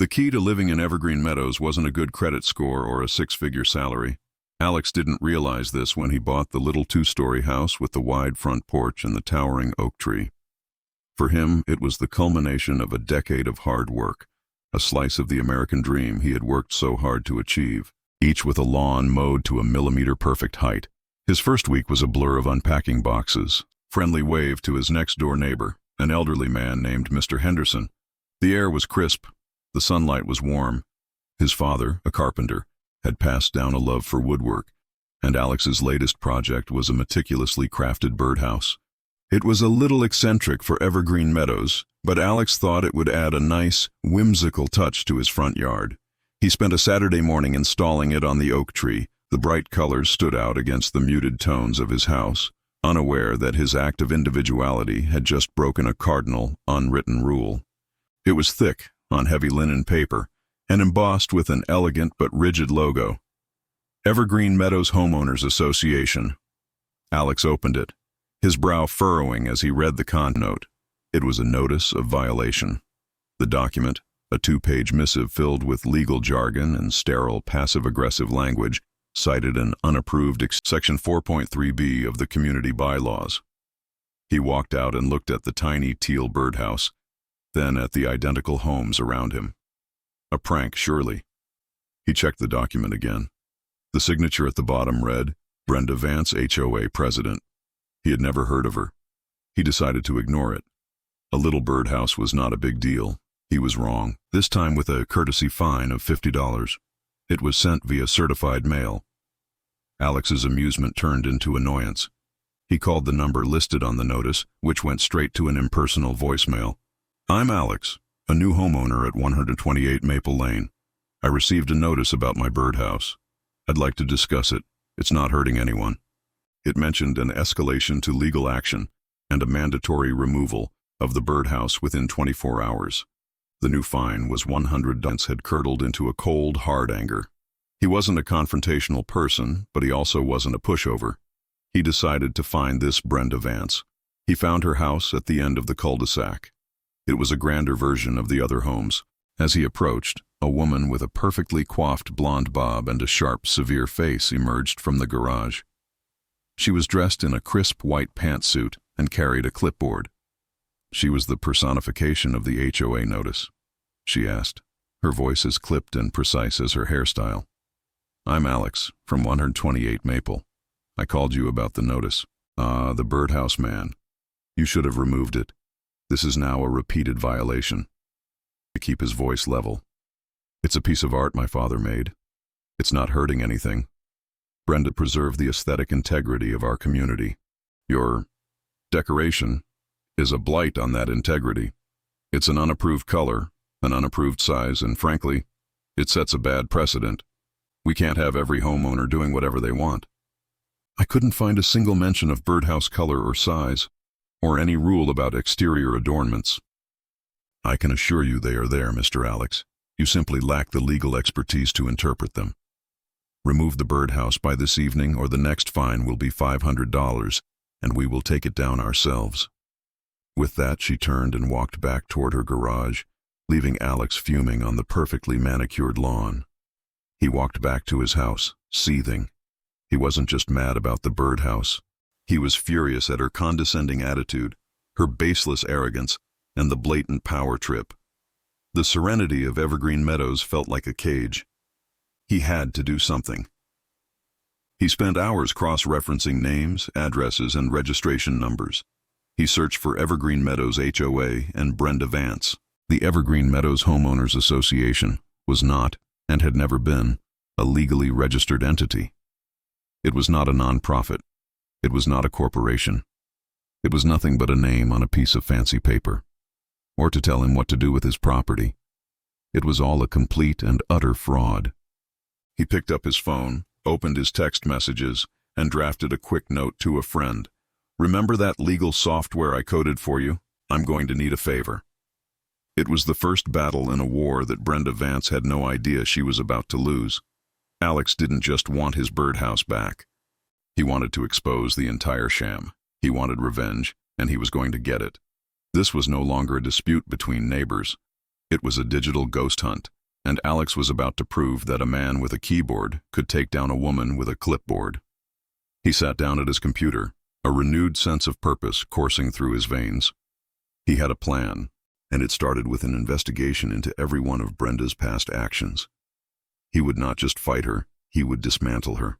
The key to living in Evergreen Meadows wasn't a good credit score or a six-figure salary. Alex didn't realize this when he bought the little two-story house with the wide front porch and the towering oak tree. For him, it was the culmination of a decade of hard work, a slice of the American dream he had worked so hard to achieve, each with a lawn mowed to a millimeter-perfect height. His first week was a blur of unpacking boxes, friendly wave to his next-door neighbor, an elderly man named Mr. Henderson. The air was crisp. The sunlight was warm. His father, a carpenter, had passed down a love for woodwork, and Alex's latest project was a meticulously crafted birdhouse. It was a little eccentric for Evergreen Meadows, but Alex thought it would add a nice, whimsical touch to his front yard. He spent a Saturday morning installing it on the oak tree. The bright colors stood out against the muted tones of his house, unaware that his act of individuality had just broken a cardinal, unwritten rule. It was thick, on heavy linen paper, and embossed with an elegant but rigid logo. Evergreen Meadows Homeowners Association. Alex opened it, his brow furrowing as he read the note. It was a notice of violation. The document, a two-page missive filled with legal jargon and sterile passive-aggressive language, cited an unapproved Section 4.3b of the community bylaws. He walked out and looked at the tiny teal birdhouse, then at the identical homes around him. A prank, surely. He checked the document again. The signature at the bottom read, Brenda Vance, HOA President. He had never heard of her. He decided to ignore it. A little birdhouse was not a big deal. He was wrong, this time with a courtesy fine of $50. It was sent via certified mail. Alex's amusement turned into annoyance. He called the number listed on the notice, which went straight to an impersonal voicemail. I'm Alex, a new homeowner at 128 Maple Lane. I received a notice about my birdhouse. I'd like to discuss it. It's not hurting anyone. It mentioned an escalation to legal action and a mandatory removal of the birdhouse within 24 hours. The new fine was $100. Had curdled into a cold, hard anger. He wasn't a confrontational person, but he also wasn't a pushover. He decided to find this Brenda Vance. He found her house at the end of the cul-de-sac. It was a grander version of the other homes. As he approached, a woman with a perfectly coiffed blonde bob and a sharp, severe face emerged from the garage. She was dressed in a crisp white pantsuit and carried a clipboard. She was the personification of the HOA notice. She asked, her voice as clipped and precise as her hairstyle. I'm Alex, from 128 Maple. I called you about the notice. The birdhouse man. You should have removed it. This is now a repeated violation. To keep his voice level. It's a piece of art my father made. It's not hurting anything. Brenda preserved the aesthetic integrity of our community. Your decoration is a blight on that integrity. It's an unapproved color, an unapproved size, and frankly, it sets a bad precedent. We can't have every homeowner doing whatever they want. I couldn't find a single mention of birdhouse color or size, or any rule about exterior adornments. I can assure you they are there, Mr. Alex. You simply lack the legal expertise to interpret them. Remove the birdhouse by this evening or the next fine will be $500, and we will take it down ourselves. With that, she turned and walked back toward her garage, leaving Alex fuming on the perfectly manicured lawn. He walked back to his house, seething. He wasn't just mad about the birdhouse. He was furious at her condescending attitude, her baseless arrogance, and the blatant power trip. The serenity of Evergreen Meadows felt like a cage. He had to do something. He spent hours cross-referencing names, addresses, and registration numbers. He searched for Evergreen Meadows HOA and Brenda Vance. The Evergreen Meadows Homeowners Association was not, and had never been, a legally registered entity. It was not a non-profit. It was not a corporation. It was nothing but a name on a piece of fancy paper, or to tell him what to do with his property. It was all a complete and utter fraud. He picked up his phone, opened his text messages, and drafted a quick note to a friend. Remember that legal software I coded for you? I'm going to need a favor. It was the first battle in a war that Brenda Vance had no idea she was about to lose. Alex didn't just want his birdhouse back. He wanted to expose the entire sham. He wanted revenge, and he was going to get it. This was no longer a dispute between neighbors. It was a digital ghost hunt, and Alex was about to prove that a man with a keyboard could take down a woman with a clipboard. He sat down at his computer, a renewed sense of purpose coursing through his veins. He had a plan, and it started with an investigation into every one of Brenda's past actions. He would not just fight her, he would dismantle her.